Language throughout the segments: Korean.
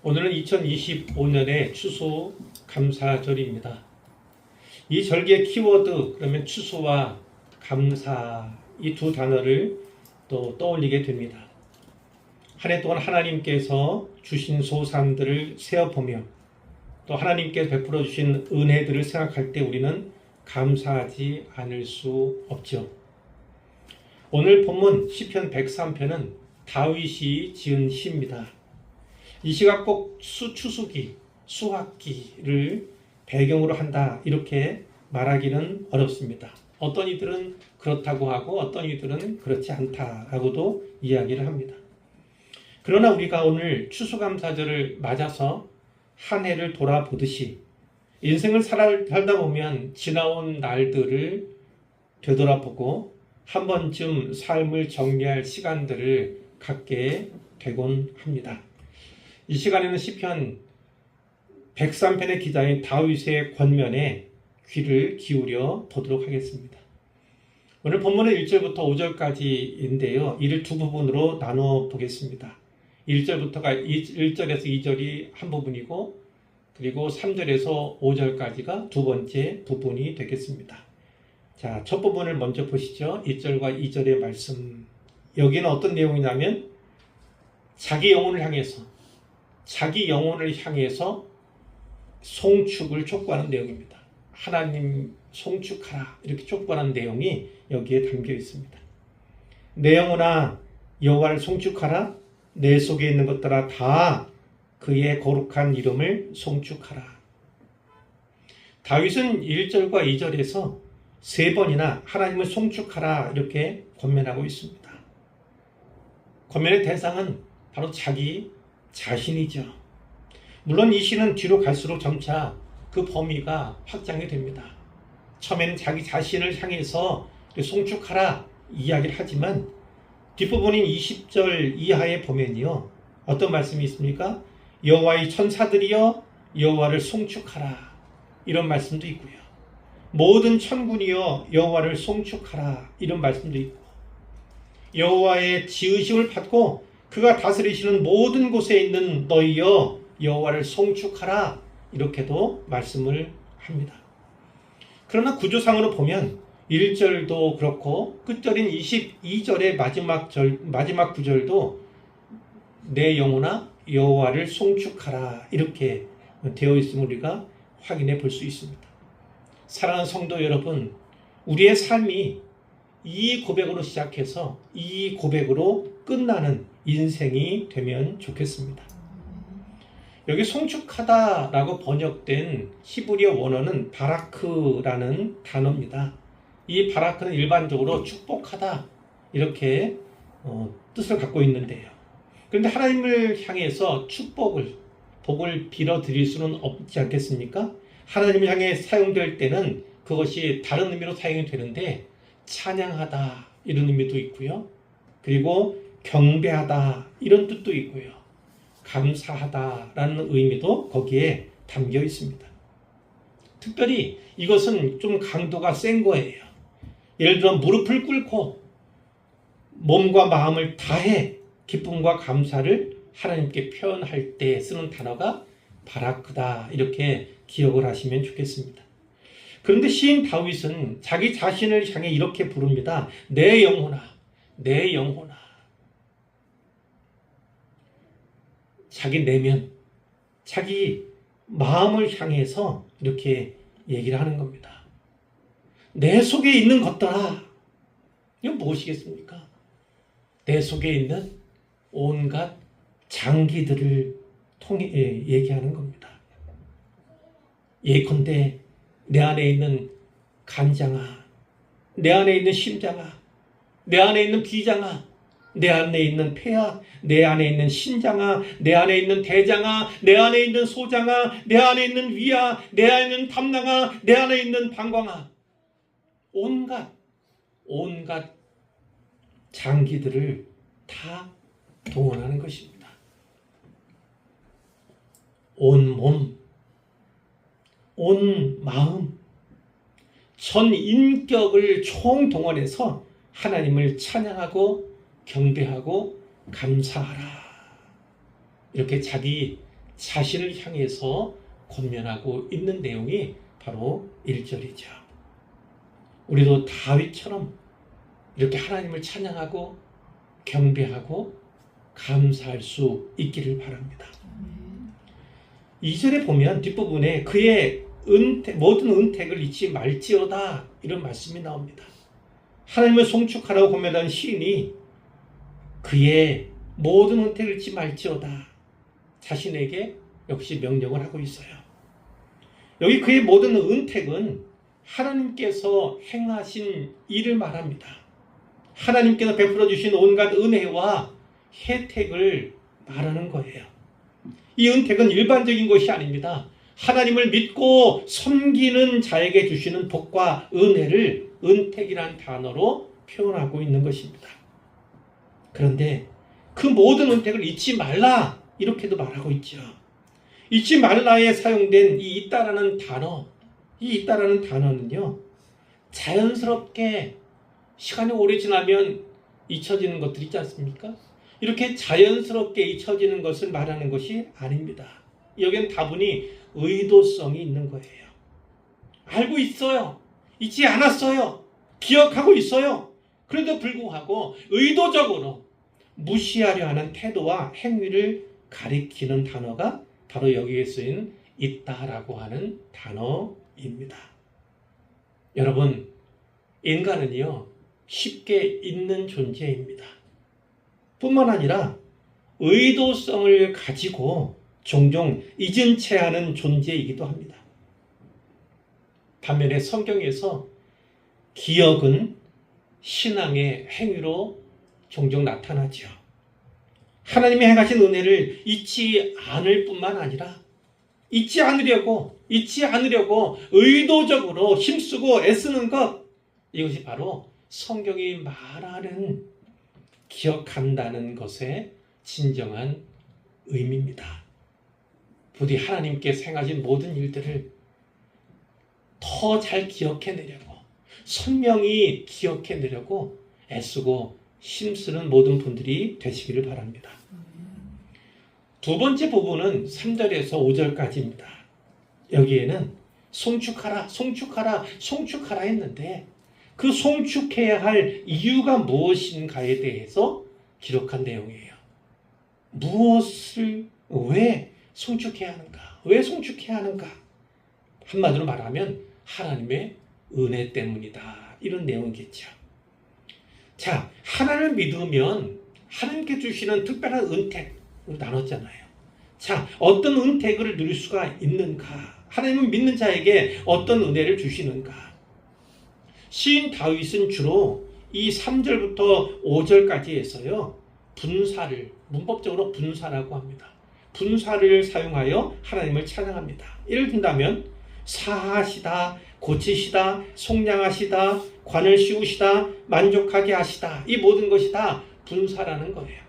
오늘은 2025년의 추수감사절입니다. 이 절기의 키워드, 그러면 추수와 감사, 이 두 단어를 또 떠올리게 됩니다. 한 해 동안 하나님께서 주신 소산들을 세어보며 또 하나님께서 베풀어 주신 은혜들을 생각할 때 우리는 감사하지 않을 수 없죠. 오늘 본문 시편 103편은 다윗이 지은 시입니다. 이 시가 꼭 추수기, 수확기를 배경으로 한다 이렇게 말하기는 어렵습니다. 어떤 이들은 그렇다고 하고 어떤 이들은 그렇지 않다라고도 이야기를 합니다. 그러나 우리가 오늘 추수감사절을 맞아서 한 해를 돌아보듯이 인생을 살다 보면 지나온 날들을 되돌아보고 한 번쯤 삶을 정리할 시간들을 갖게 되곤 합니다. 이 시간에는 시편 103편의 기자인 다윗의 권면에 귀를 기울여 보도록 하겠습니다. 오늘 본문은 1절부터 5절까지인데요. 이를 두 부분으로 나누어 보겠습니다. 1절에서 2절이 한 부분이고 그리고 3절에서 5절까지가 두 번째 부분이 되겠습니다. 자, 첫 부분을 먼저 보시죠. 1절과 2절의 말씀. 여기는 어떤 내용이냐면 자기 영혼을 향해서 송축을 촉구하는 내용입니다. 하나님 송축하라 이렇게 촉구하는 내용이 여기에 담겨 있습니다. 내 영혼아 여호와를 송축하라. 내 속에 있는 것들아 다 그의 거룩한 이름을 송축하라. 다윗은 1절과 2절에서 세 번이나 하나님을 송축하라 이렇게 권면하고 있습니다. 권면의 대상은 바로 자기 자신이죠. 물론 이 시는 뒤로 갈수록 점차 그 범위가 확장이 됩니다. 처음에는 자기 자신을 향해서 송축하라 이야기를 하지만 뒷부분인 20절 이하에 보면요. 어떤 말씀이 있습니까? 여호와의 천사들이여 여호와를 송축하라. 이런 말씀도 있고요. 모든 천군이여 여호와를 송축하라. 이런 말씀도 있고 여호와의 지으심을 받고 그가 다스리시는 모든 곳에 있는 너희여 여호와를 송축하라. 이렇게도 말씀을 합니다. 그러나 구조상으로 보면 1절도 그렇고 끝절인 22절의 마지막 구절도 내 영혼아 여호와를 송축하라 이렇게 되어 있음을 우리가 확인해 볼 수 있습니다. 사랑하는 성도 여러분, 우리의 삶이 이 고백으로 시작해서 이 고백으로 끝나는 인생이 되면 좋겠습니다. 여기 송축하다라고 번역된 히브리어 원어는 바라크라는 단어입니다. 이 바라크는 일반적으로 축복하다 이렇게 뜻을 갖고 있는데요. 그런데 하나님을 향해서 복을 빌어드릴 수는 없지 않겠습니까? 하나님을 향해 사용될 때는 그것이 다른 의미로 사용이 되는데 찬양하다 이런 의미도 있고요. 그리고 경배하다 이런 뜻도 있고요. 감사하다라는 의미도 거기에 담겨 있습니다. 특별히 이것은 좀 강도가 센 거예요. 예를 들어 무릎을 꿇고 몸과 마음을 다해 기쁨과 감사를 하나님께 표현할 때 쓰는 단어가 바라크다 이렇게 기억을 하시면 좋겠습니다. 그런데 시인 다윗은 자기 자신을 향해 이렇게 부릅니다. 내 영혼아, 내 영혼아. 자기 내면, 자기 마음을 향해서 이렇게 얘기를 하는 겁니다. 내 속에 있는 것들아. 이건 무엇이겠습니까? 내 속에 있는 온갖 장기들을 통해 얘기하는 겁니다. 예컨대 내 안에 있는 간장아, 내 안에 있는 심장아, 내 안에 있는 비장아, 내 안에 있는 폐야, 내 안에 있는 신장아, 내 안에 있는 대장아, 내 안에 있는 소장아, 내 안에 있는 위야, 내 안에 있는 담낭아, 내 안에 있는 방광아. 온갖 장기들을 다 동원하는 것입니다. 온 몸, 온 마음, 전 인격을 총동원해서 하나님을 찬양하고 경배하고 감사하라. 이렇게 자기 자신을 향해서 권면하고 있는 내용이 바로 1절이죠. 우리도 다윗처럼 이렇게 하나님을 찬양하고 경배하고 감사할 수 있기를 바랍니다. 2절에 보면 뒷부분에 그의 모든 은택을 잊지 말지어다 이런 말씀이 나옵니다. 하나님을 송축하라고 고면한 시인이 그의 모든 은택을 잊지 말지어다 자신에게 역시 명령을 하고 있어요. 여기 그의 모든 은택은 하나님께서 행하신 일을 말합니다. 하나님께서 베풀어 주신 온갖 은혜와 혜택을 말하는 거예요. 이 은택은 일반적인 것이 아닙니다. 하나님을 믿고 섬기는 자에게 주시는 복과 은혜를 은택이란 단어로 표현하고 있는 것입니다. 그런데 그 모든 은택을 잊지 말라 이렇게도 말하고 있죠. 잊지 말라에 사용된 이 있다라는 단어, 이 있다라는 단어는요, 자연스럽게 시간이 오래 지나면 잊혀지는 것들이 있지 않습니까? 이렇게 자연스럽게 잊혀지는 것을 말하는 것이 아닙니다. 여기엔 다분히 의도성이 있는 거예요. 알고 있어요. 잊지 않았어요. 기억하고 있어요. 그래도 불구하고 의도적으로 무시하려 하는 태도와 행위를 가리키는 단어가 바로 여기에 쓰인 있다라고 하는 단어입니다. 여러분, 인간은요, 쉽게 잊는 존재입니다. 뿐만 아니라 의도성을 가지고 종종 잊은 채 하는 존재이기도 합니다. 반면에 성경에서 기억은 신앙의 행위로 종종 나타나죠. 하나님이 행하신 은혜를 잊지 않을 뿐만 아니라 잊지 않으려고 의도적으로 힘쓰고 애쓰는 것, 이것이 바로 성경이 말하는 기억한다는 것의 진정한 의미입니다. 부디 하나님께서 행하신 모든 일들을 더 잘 기억해내려고, 선명히 기억해내려고 애쓰고 힘쓰는 모든 분들이 되시기를 바랍니다. 두 번째 부분은 3절에서 5절까지입니다. 여기에는 송축하라, 송축하라, 송축하라 했는데 그 송축해야 할 이유가 무엇인가에 대해서 기록한 내용이에요. 무엇을 왜 송축해야 하는가? 왜 송축해야 하는가? 한마디로 말하면 하나님의 은혜 때문이다. 이런 내용이겠죠. 자, 하나님을 믿으면 하나님께 주시는 특별한 은택으로 나눴잖아요. 자, 어떤 은택을 누릴 수가 있는가? 하나님을 믿는 자에게 어떤 은혜를 주시는가? 시인 다윗은 주로 이 3절부터 5절까지에서요, 분사를, 문법적으로 분사라고 합니다. 분사를 사용하여 하나님을 찬양합니다. 예를 든다면 사하시다, 고치시다, 속량하시다, 관을 씌우시다, 만족하게 하시다, 이 모든 것이 다 분사라는 거예요.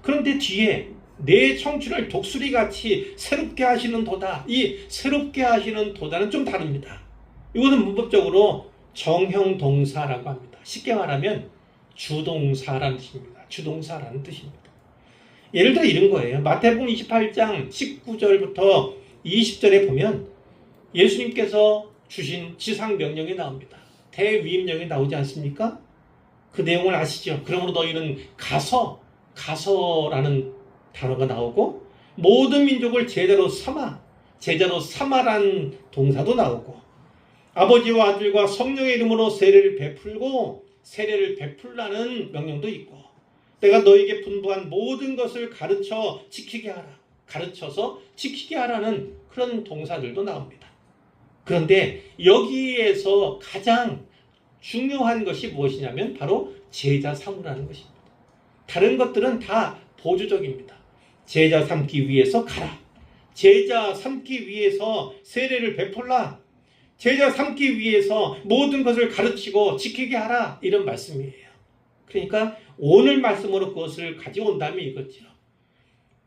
그런데 뒤에 내 청춘을 독수리같이 새롭게 하시는 도다, 이 새롭게 하시는 도다는 좀 다릅니다. 이거는 문법적으로 정형동사라고 합니다. 쉽게 말하면 주동사라는 뜻입니다. 주동사라는 뜻입니다. 예를 들어 이런 거예요. 마태복음 28장 19절부터 20절에 보면 예수님께서 주신 지상명령이 나옵니다. 대위임령이 나오지 않습니까? 그 내용을 아시죠? 그러므로 너희는 가서라는 단어가 나오고, 모든 민족을 제자로 삼아라는 동사도 나오고, 아버지와 아들과 성령의 이름으로 세례를 베풀라는 명령도 있고, 내가 너에게 분부한 모든 것을 가르쳐서 지키게 하라는 그런 동사들도 나옵니다. 그런데 여기에서 가장 중요한 것이 무엇이냐면 바로 제자 삼으라는 것입니다. 다른 것들은 다 보조적입니다. 제자 삼기 위해서 가라. 제자 삼기 위해서 세례를 베풀라. 제자 삼기 위해서 모든 것을 가르치고 지키게 하라. 이런 말씀이에요. 그러니까 오늘 말씀으로 그것을 가져온다면 이거죠.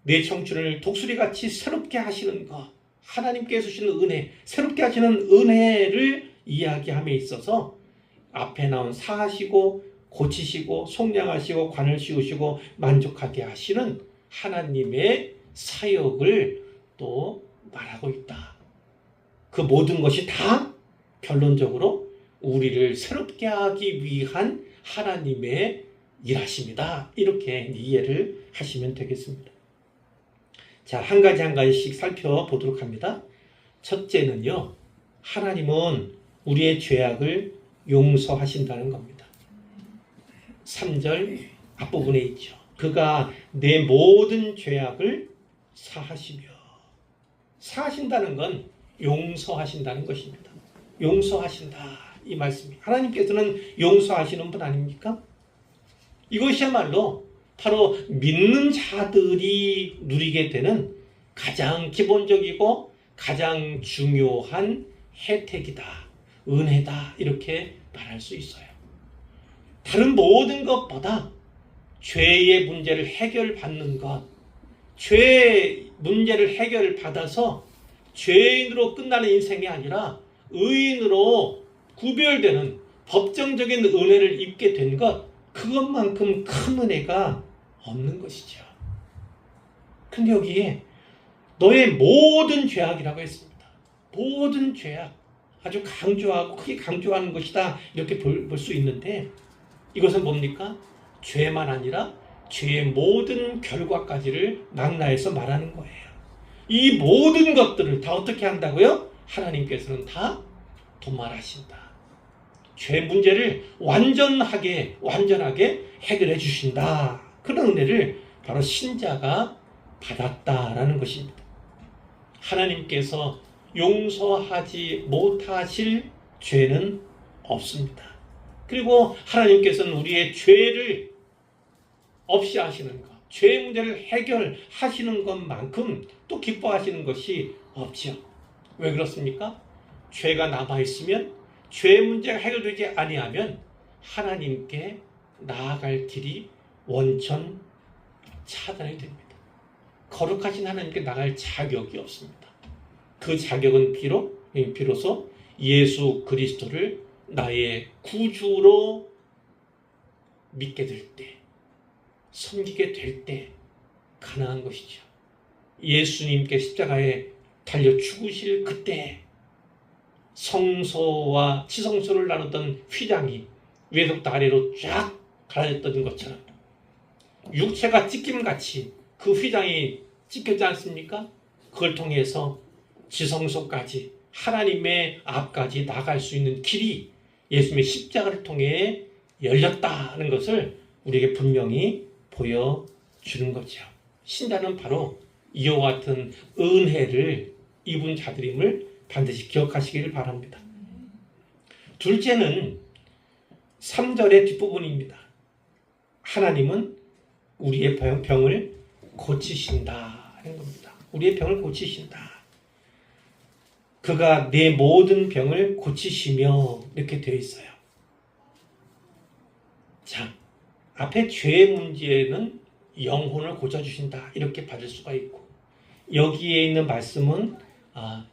내 청춘을 독수리같이 새롭게 하시는 것, 하나님께서 주시는 은혜, 새롭게 하시는 은혜를 이야기함에 있어서 앞에 나온 사하시고 고치시고 속량하시고 관을 씌우시고 만족하게 하시는 하나님의 사역을 또 말하고 있다. 그 모든 것이 다 결론적으로 우리를 새롭게 하기 위한 하나님의 일하심이다. 이렇게 이해를 하시면 되겠습니다. 자, 한 가지씩 살펴보도록 합니다. 첫째는요, 하나님은 우리의 죄악을 용서하신다는 겁니다. 3절 앞부분에 있죠. 그가 내 모든 죄악을 사하시며, 사하신다는 건 용서하신다는 것입니다. 용서하신다, 이 말씀이. 하나님께서는 용서하시는 분 아닙니까? 이것이야말로 바로 믿는 자들이 누리게 되는 가장 기본적이고 가장 중요한 혜택이다, 은혜다, 이렇게 말할 수 있어요. 다른 모든 것보다 죄의 문제를 해결받는 것, 죄의 문제를 해결받아서 죄인으로 끝나는 인생이 아니라 의인으로 구별되는 법정적인 은혜를 입게 된 것, 그것만큼 큰 은혜가 없는 것이죠. 근데 여기에 너의 모든 죄악이라고 했습니다. 모든 죄악, 아주 강조하고 크게 강조하는 것이다, 이렇게 볼 수 있는데, 이것은 뭡니까? 죄만 아니라 죄의 모든 결과까지를 망라해서 말하는 거예요. 이 모든 것들을 다 어떻게 한다고요? 하나님께서는 다 도말하신다. 죄 문제를 완전하게 해결해 주신다. 그런 은혜를 바로 신자가 받았다라는 것입니다. 하나님께서 용서하지 못하실 죄는 없습니다. 그리고 하나님께서는 우리의 죄를 없이 하시는 것, 죄 문제를 해결하시는 것만큼 또 기뻐하시는 것이 없죠. 왜 그렇습니까? 죄가 남아있으면, 죄 문제가 해결되지 아니하면 하나님께 나아갈 길이 원천 차단이 됩니다. 거룩하신 하나님께 나갈 자격이 없습니다. 그 자격은 비로소 예수 그리스도를 나의 구주로 믿게 될 때, 섬기게 될 때 가능한 것이죠. 예수님께 십자가에 달려 죽으실 그때 성소와 지성소를 나눴던 휘장이 위에서부터 아래로 쫙 갈라졌던 것처럼 육체가 찢김같이 그 휘장이 찢겼지 않습니까? 그걸 통해서 지성소까지, 하나님의 앞까지 나갈 수 있는 길이 예수님의 십자가를 통해 열렸다는 것을 우리에게 분명히 보여주는 거죠. 신자는 바로 이와 같은 은혜를 입은 자들임을 반드시 기억하시기를 바랍니다. 둘째는 3절의 뒷부분입니다. 하나님은 우리의 병을 고치신다 하는 겁니다. 우리의 병을 고치신다. 그가 내 모든 병을 고치시며, 이렇게 되어 있어요. 자, 앞에 죄의 문제는 영혼을 고쳐주신다, 이렇게 받을 수가 있고, 여기에 있는 말씀은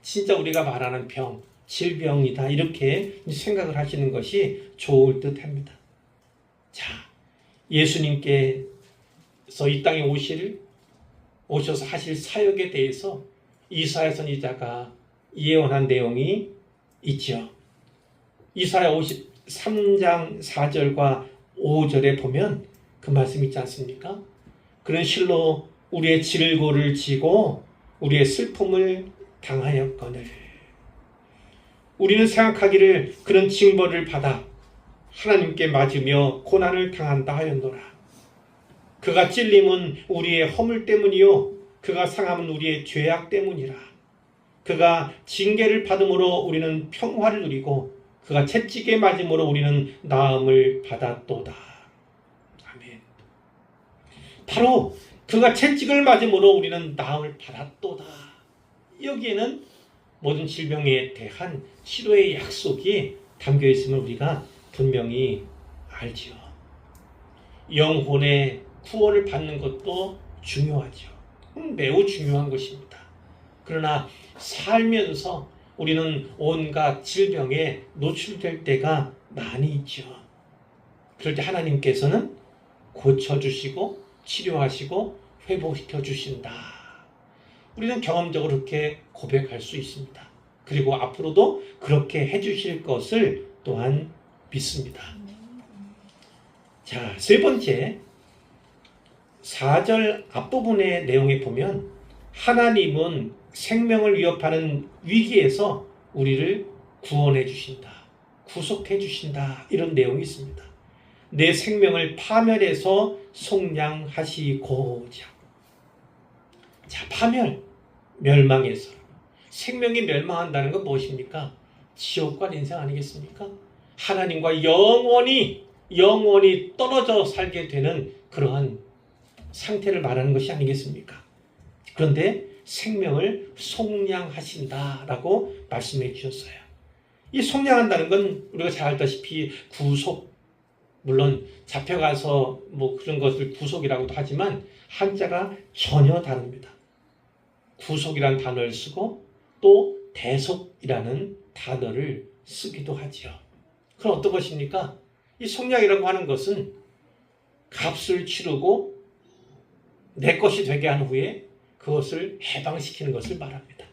진짜 우리가 말하는 병, 질병이다, 이렇게 생각을 하시는 것이 좋을 듯 합니다. 자, 예수님께서 이 땅에 오셔서 하실 사역에 대해서 이사야 선지자가 예언한 내용이 있죠. 이사야 53장 4절과 5절에 보면 그 말씀 있지 않습니까? 그는 실로 우리의 질고를 지고 우리의 슬픔을 당하였거늘. 우리는 생각하기를 그런 징벌을 받아 하나님께 맞으며 고난을 당한다 하였노라. 그가 찔림은 우리의 허물 때문이요 그가 상함은 우리의 죄악 때문이라. 그가 징계를 받음으로 우리는 평화를 누리고 그가 채찍에 맞음으로 우리는 나음을 받았도다. 아멘. 바로 그가 채찍을 맞음으로 우리는 나음을 받았도다. 여기에는 모든 질병에 대한 치료의 약속이 담겨 있음을 우리가 분명히 알지요. 영혼의 구원을 받는 것도 중요하죠. 매우 중요한 것입니다. 그러나 살면서 우리는 온갖 질병에 노출될 때가 많이 있죠. 그럴 때 하나님께서는 고쳐주시고 치료하시고 회복시켜 주신다. 우리는 경험적으로 그렇게 고백할 수 있습니다. 그리고 앞으로도 그렇게 해주실 것을 또한 믿습니다. 자, 세 번째, 4절 앞부분의 내용에 보면 하나님은 생명을 위협하는 위기에서 우리를 구원해 주신다. 구속해 주신다. 이런 내용이 있습니다. 내 생명을 파멸해서 속량하시고자. 자, 파멸, 멸망해서. 생명이 멸망한다는 건 무엇입니까? 지옥과 인생 아니겠습니까? 하나님과 영원히 떨어져 살게 되는 그러한 상태를 말하는 것이 아니겠습니까? 그런데 생명을 속량하신다라고 말씀해 주셨어요. 이 속량한다는 건 우리가 잘 알다시피 구속, 물론 잡혀가서 뭐 그런 것을 구속이라고도 하지만 한자가 전혀 다릅니다. 구속이라는 단어를 쓰고 또 대속이라는 단어를 쓰기도 하죠. 그럼 어떤 것입니까? 이 속량이라고 하는 것은 값을 치르고 내 것이 되게 한 후에 그것을 해방시키는 것을 말합니다.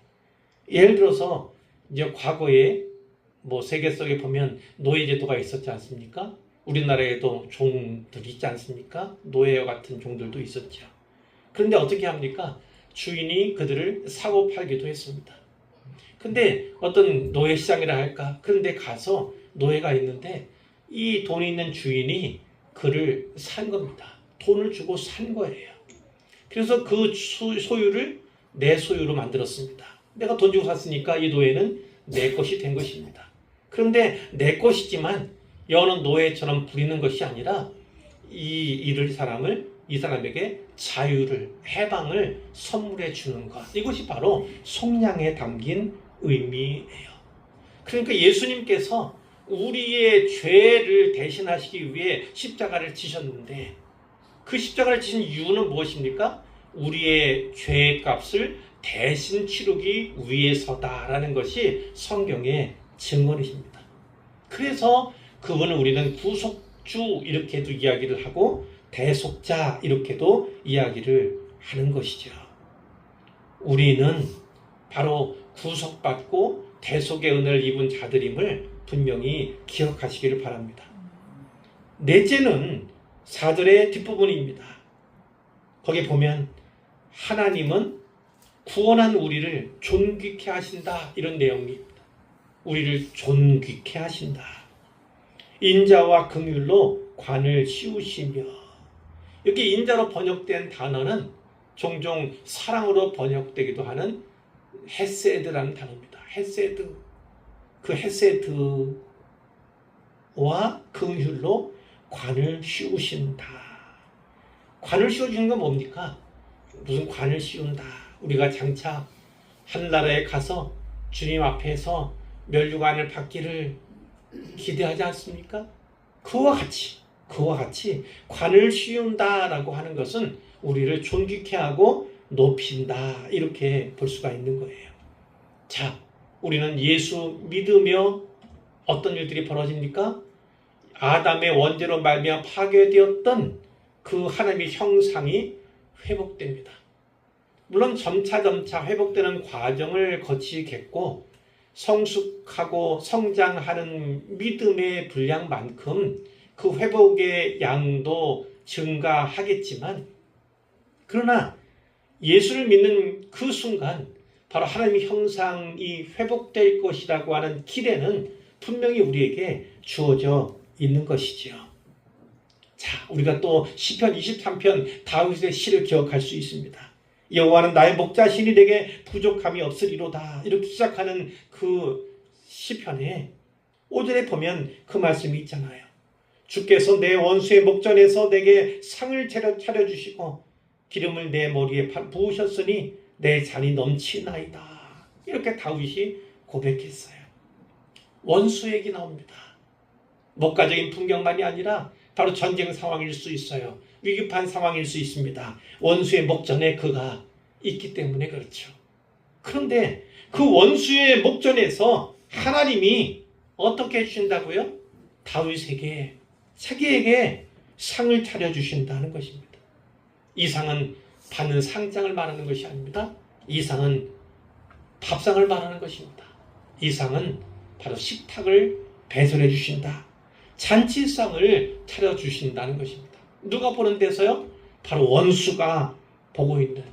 예를 들어서 이제 과거에 뭐 세계 속에 보면 노예제도가 있었지 않습니까? 우리나라에도 종들이 있지 않습니까? 노예와 같은 종들도 있었죠. 그런데 어떻게 합니까? 주인이 그들을 사고 팔기도 했습니다. 근데 어떤 노예 시장이라 할까? 그런데 가서 노예가 있는데 이 돈 있는 주인이 그를 산 겁니다. 돈을 주고 산 거예요. 그래서 그 소유를 내 소유로 만들었습니다. 내가 돈 주고 샀으니까 이 노예는 내 것이 된 것입니다. 그런데 내 것이지만 여는 노예처럼 부리는 것이 아니라 이 사람에게 자유를, 해방을 선물해 주는 것. 이것이 바로 속량에 담긴 의미예요. 그러니까 예수님께서 우리의 죄를 대신하시기 위해 십자가를 지셨는데 그 십자가를 지신 이유는 무엇입니까? 우리의 죄의 값을 대신 치르기 위해서다라는 것이 성경의 증언이십니다. 그래서 그분은 우리는 구속주 이렇게도 이야기를 하고 대속자 이렇게도 이야기를 하는 것이죠. 우리는 바로 구속받고 대속의 은혜를 입은 자들임을 분명히 기억하시기를 바랍니다. 넷째는 4절의 뒷부분입니다. 거기 보면 하나님은 구원한 우리를 존귀케 하신다 이런 내용입니다. 우리를 존귀케 하신다. 인자와 긍휼로 관을 씌우시며, 여기 인자로 번역된 단어는 종종 사랑으로 번역되기도 하는 헤세드라는 단어입니다. 헤세드, 그 헤세드와 긍휼로 관을 씌우신다. 관을 씌워주는 건 뭡니까? 무슨 관을 씌운다. 우리가 장차 하늘나라에 가서 주님 앞에서 면류관을 받기를 기대하지 않습니까? 그와 같이 관을 씌운다라고 하는 것은 우리를 존귀케 하고 높인다 이렇게 볼 수가 있는 거예요. 자, 우리는 예수 믿으며 어떤 일들이 벌어집니까? 아담의 원죄로 말미암아 파괴되었던 그 하나님의 형상이 회복됩니다. 물론 점차 회복되는 과정을 거치겠고 성숙하고 성장하는 믿음의 분량만큼 그 회복의 양도 증가하겠지만, 그러나 예수를 믿는 그 순간 바로 하나님의 형상이 회복될 것이라고 하는 기대는 분명히 우리에게 주어져 있는 것이죠. 자, 우리가 또 시편 23편 다윗의 시를 기억할 수 있습니다. 여호와는 나의 목자시니 내게 부족함이 없으리로다. 이렇게 시작하는 그 시편에 5절에 보면 그 말씀이 있잖아요. 주께서 내 원수의 목전에서 내게 상을 차려주시고 기름을 내 머리에 부으셨으니 내 잔이 넘치나이다. 이렇게 다윗이 고백했어요. 원수 얘기 나옵니다. 목가적인 풍경만이 아니라 바로 전쟁 상황일 수 있어요. 위급한 상황일 수 있습니다. 원수의 목전에 그가 있기 때문에 그렇죠. 그런데 그 원수의 목전에서 하나님이 어떻게 해주신다고요? 다윗에게, 자기에게 상을 차려주신다는 것입니다. 이 상은 받는 상장을 말하는 것이 아닙니다. 이 상은 밥상을 말하는 것입니다. 이 상은 바로 식탁을 배설해 주신다. 잔치상을 차려주신다는 것입니다. 누가 보는 데서요? 바로 원수가 보고 있는,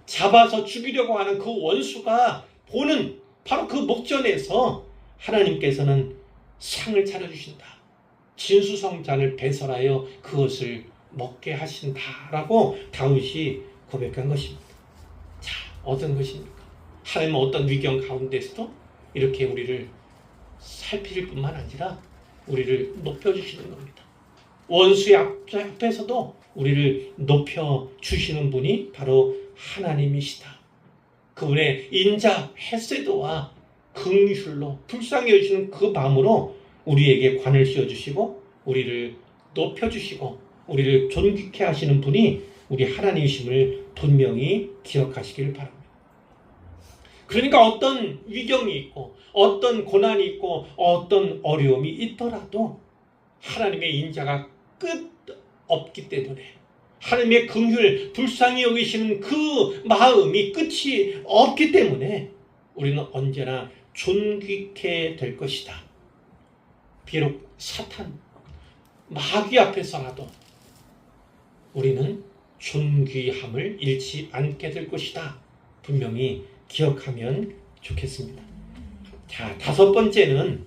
잡아서 죽이려고 하는 그 원수가 보는 바로 그 목전에서 하나님께서는 상을 차려주신다. 진수성찬을 배설하여 그것을 먹게 하신다라고 다윗이 고백한 것입니다. 자, 어떤 것입니까? 하나님은 어떤 위경 가운데서도 이렇게 우리를 살필 뿐만 아니라 우리를 높여주시는 겁니다. 원수의 앞에서도 우리를 높여주시는 분이 바로 하나님이시다. 그분의 인자 헤세드와 긍휼로 불쌍히 여기시는 그 마음으로 우리에게 관을 씌워주시고 우리를 높여주시고 우리를 존귀케 하시는 분이 우리 하나님이심을 분명히 기억하시길 바랍니다. 그러니까 어떤 위경이 있고 어떤 고난이 있고 어떤 어려움이 있더라도 하나님의 인자가 끝 없기 때문에, 하나님의 긍휼 불쌍히 여기시는 그 마음이 끝이 없기 때문에 우리는 언제나 존귀케 될 것이다. 비록 사탄, 마귀 앞에서라도 우리는 존귀함을 잃지 않게 될 것이다. 분명히 기억하면 좋겠습니다. 자, 다섯 번째는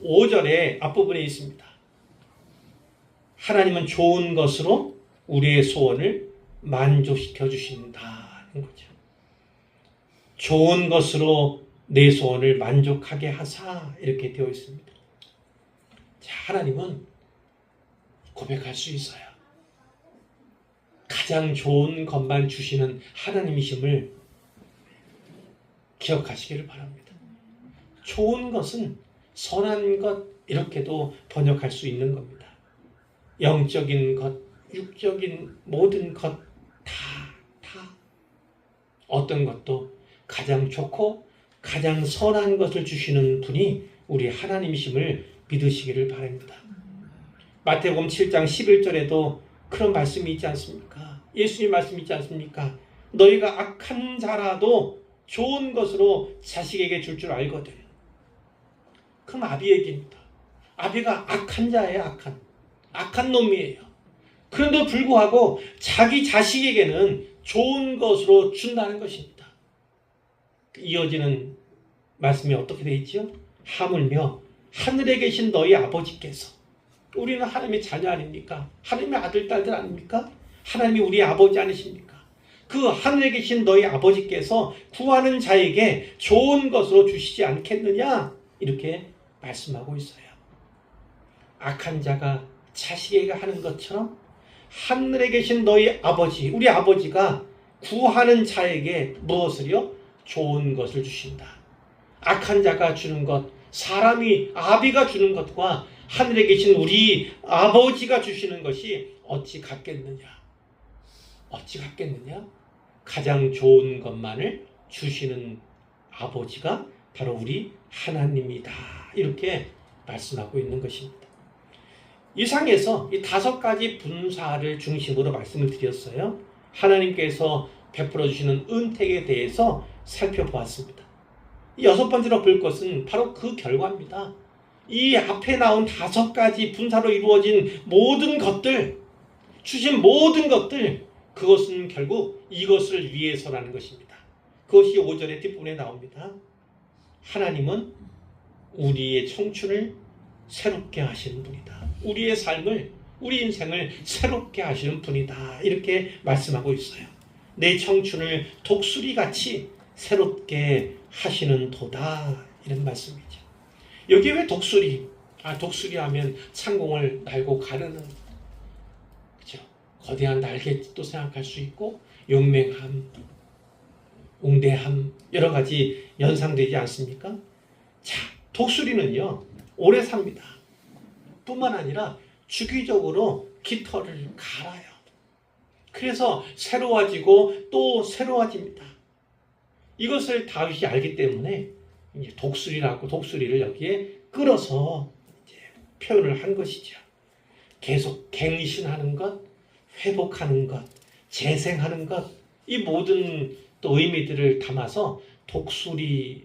5절의 앞부분에 있습니다. 하나님은 좋은 것으로 우리의 소원을 만족시켜 주신다는 거죠. 좋은 것으로 내 소원을 만족하게 하사, 이렇게 되어 있습니다. 자, 하나님은 고백할 수 있어요. 가장 좋은 것만 주시는 하나님이심을 기억하시기를 바랍니다. 좋은 것은 선한 것, 이렇게도 번역할 수 있는 겁니다. 영적인 것, 육적인 모든 것 다 어떤 것도 가장 좋고 가장 선한 것을 주시는 분이 우리 하나님이심을 믿으시기를 바랍니다. 마태복음 7장 11절에도 그런 말씀이 있지 않습니까? 예수님 말씀이 있지 않습니까? 너희가 악한 자라도 좋은 것으로 자식에게 줄 줄 알거든. 그럼 아비 얘기입니다. 아비가 악한 자예요. 악한 놈이에요. 그런데도 불구하고 자기 자식에게는 좋은 것으로 준다는 것입니다. 이어지는 말씀이 어떻게 되어 있죠? 하물며 하늘에 계신 너희 아버지께서, 우리는 하나님의 자녀 아닙니까? 하나님의 아들, 딸들 아닙니까? 하나님이 우리 아버지 아니십니까? 그 하늘에 계신 너희 아버지께서 구하는 자에게 좋은 것으로 주시지 않겠느냐? 이렇게 말씀하고 있어요. 악한 자가 자식에게 하는 것처럼 하늘에 계신 너희 아버지, 우리 아버지가 구하는 자에게 무엇을요? 좋은 것을 주신다. 악한 자가 주는 것, 사람이 아비가 주는 것과 하늘에 계신 우리 아버지가 주시는 것이 어찌 같겠느냐? 가장 좋은 것만을 주시는 아버지가 바로 우리 하나님이다. 이렇게 말씀하고 있는 것입니다. 이 상에서 이 5가지 분사를 중심으로 말씀을 드렸어요. 하나님께서 베풀어 주시는 은택에 대해서 살펴보았습니다. 6번째로 볼 것은 바로 그 결과입니다. 이 앞에 나온 5가지 분사로 이루어진 모든 것들, 주신 모든 것들, 그것은 결국 이것을 위해서라는 것입니다. 그것이 5절의 뒷부분에 나옵니다. 하나님은 우리의 청춘을 새롭게 하시는 분이다. 우리의 삶을, 우리 인생을 새롭게 하시는 분이다. 이렇게 말씀하고 있어요. 내 청춘을 독수리같이 새롭게 하시는 도다. 이런 말씀이죠. 여기 왜 독수리? 독수리 하면 창공을 날고 가르는, 그죠? 거대한 날개도 생각할 수 있고, 용맹함, 웅대함, 여러 가지 연상되지 않습니까? 자, 독수리는요, 오래 삽니다. 뿐만 아니라 주기적으로 깃털을 갈아요. 그래서 새로워지고 또 새로워집니다. 이것을 다윗이 알기 때문에 이제 독수리를 여기에 끌어서 이제 표현을 한 것이죠. 계속 갱신하는 것, 회복하는 것, 재생하는 것, 이 모든 또 의미들을 담아서 독수리에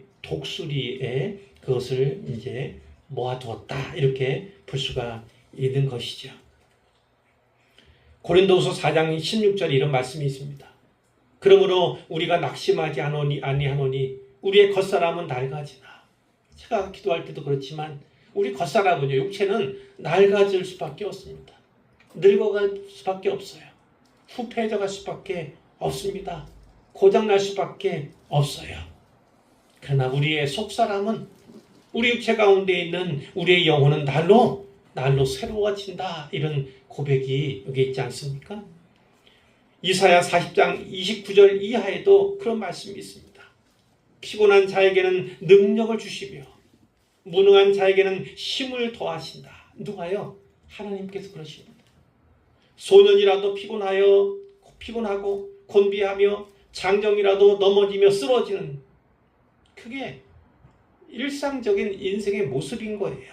그것을 이제 모아두었다 이렇게 볼 수가 있는 것이죠. 고린도후서 4장 16절에 이런 말씀이 있습니다. 그러므로 우리가 낙심하지 아니하노니 우리의 겉사람은 낡아지나. 제가 기도할 때도 그렇지만 우리 겉사람은요, 육체는 낡아질 수밖에 없습니다. 늙어갈 수밖에 없어요. 후패해져갈 수밖에 없습니다. 고장날 수밖에 없어요. 그러나 우리의 속사람은, 우리 육체 가운데 있는 우리의 영혼은 날로 새로워진다. 이런 고백이 여기 있지 않습니까? 이사야 40장 29절 이하에도 그런 말씀이 있습니다. 피곤한 자에게는 능력을 주시며 무능한 자에게는 힘을 더하신다. 누가요? 하나님께서 그러십니다. 소년이라도 피곤하고 곤비하며 장정이라도 넘어지며 쓰러지는, 그게 일상적인 인생의 모습인 거예요.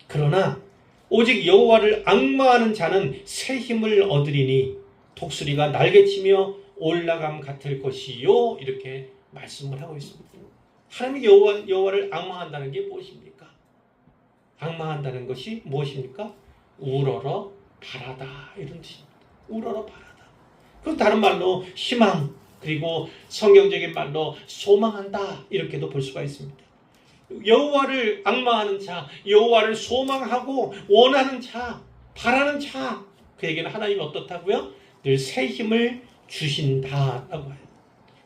그러나 오직 여호와를 앙마하는 자는 새 힘을 얻으리니 독수리가 날개치며 올라감 같을 것이요. 이렇게 말씀을 하고 있습니다. 하나님이 여호와를 앙망한다는 게 무엇입니까? 앙망한다는 것이 무엇입니까? 우러러 바라다, 이런 뜻입니다. 우러러 바라다. 그럼 다른 말로 희망, 그리고 성경적인 말로 소망한다, 이렇게도 볼 수가 있습니다. 여호와를 앙망하는 자, 여호와를 소망하고 원하는 자, 바라는 자, 그에게는 하나님이 어떻다고요? 늘 새 힘을 주신다라고 해요.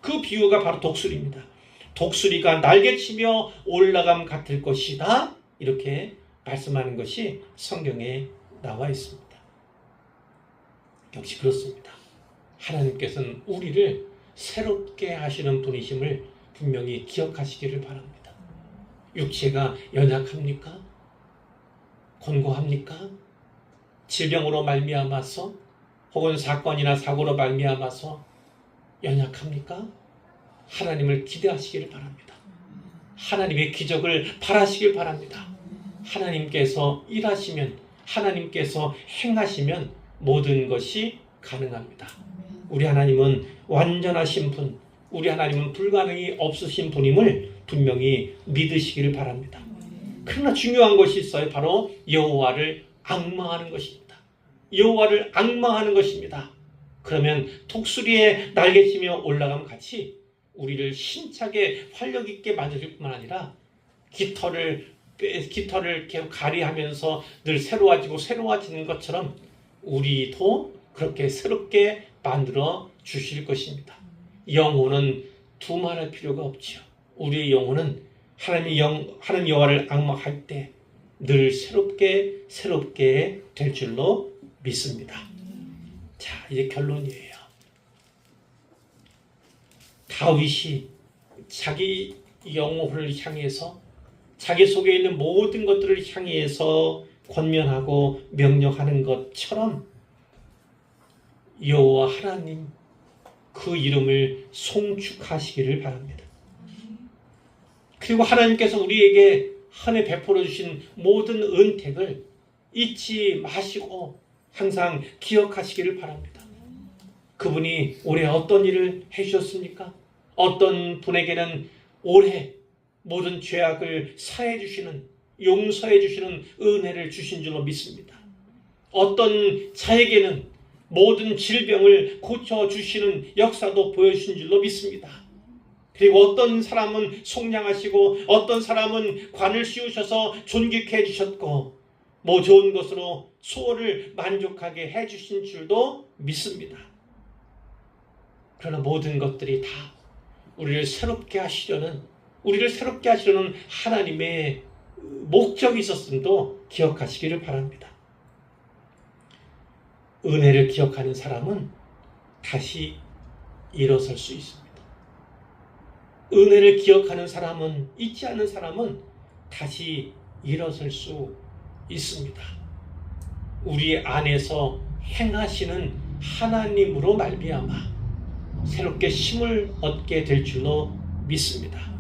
그 비유가 바로 독수리입니다. 독수리가 날개치며 올라감 같을 것이다, 이렇게 말씀하는 것이 성경에 나와 있습니다. 역시 그렇습니다. 하나님께서는 우리를 새롭게 하시는 분이심을 분명히 기억하시기를 바랍니다. 육체가 연약합니까? 곤고합니까? 질병으로 말미암아서 혹은 사건이나 사고로 말미암아서 연약합니까? 하나님을 기대하시기를 바랍니다. 하나님의 기적을 바라시길 바랍니다. 하나님께서 일하시면, 하나님께서 행하시면 모든 것이 가능합니다. 우리 하나님은 완전하신 분, 우리 하나님은 불가능이 없으신 분임을 분명히 믿으시기를 바랍니다. 그러나 중요한 것이 있어요. 바로 여호와를 앙망하는 것입니다. 여호와를 앙망하는 것입니다. 그러면 독수리의 날개치며 올라감 같이 우리를 힘차게 활력 있게 만들 뿐만 아니라 깃털을 계속 가리하면서 늘 새로워지는 것처럼 우리도 그렇게 새롭게 만들어 주실 것입니다. 영혼은 두말할 필요가 없죠. 우리의 영혼은 하나님 여호와를 앙망할 때 늘 새롭게 될 줄로 믿습니다. 자, 이제 결론이에요. 다윗이 자기 영혼을 향해서, 자기 속에 있는 모든 것들을 향해서 권면하고 명령하는 것처럼 여호와 하나님, 그 이름을 송축하시기를 바랍니다. 그리고 하나님께서 우리에게 하늘 베풀어 주신 모든 은택을 잊지 마시고 항상 기억하시기를 바랍니다. 그분이 올해 어떤 일을 해주셨습니까? 어떤 분에게는 올해 모든 죄악을 사해 주시는, 용서해 주시는 은혜를 주신 줄로 믿습니다. 어떤 자에게는 모든 질병을 고쳐주시는 역사도 보여주신 줄로 믿습니다. 그리고 어떤 사람은 속량하시고 어떤 사람은 관을 씌우셔서 존귀케 해주셨고 좋은 것으로 소원을 만족하게 해주신 줄도 믿습니다. 그러나 모든 것들이 다 우리를 새롭게 하시려는 하나님의 목적이 있었음도 기억하시기를 바랍니다. 은혜를 기억하는 사람은 다시 일어설 수 있습니다. 은혜를 기억하는 사람은, 잊지 않는 사람은 다시 일어설 수 있습니다. 우리 안에서 행하시는 하나님으로 말미암아 새롭게 힘을 얻게 될 줄로 믿습니다.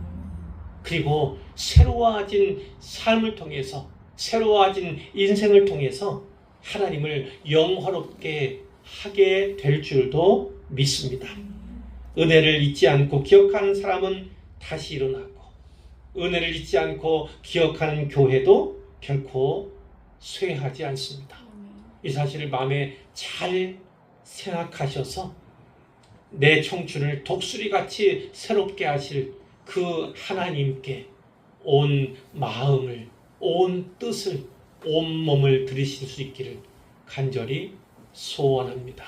그리고 새로워진 삶을 통해서, 새로워진 인생을 통해서 하나님을 영화롭게 하게 될 줄도 믿습니다. 은혜를 잊지 않고 기억하는 사람은 다시 일어나고, 은혜를 잊지 않고 기억하는 교회도 결코 쇠하지 않습니다. 이 사실을 마음에 잘 생각하셔서 내 청춘을 독수리같이 새롭게 하실 그 하나님께 온 마음을, 온 뜻을, 온 몸을 들이실 수 있기를 간절히 소원합니다.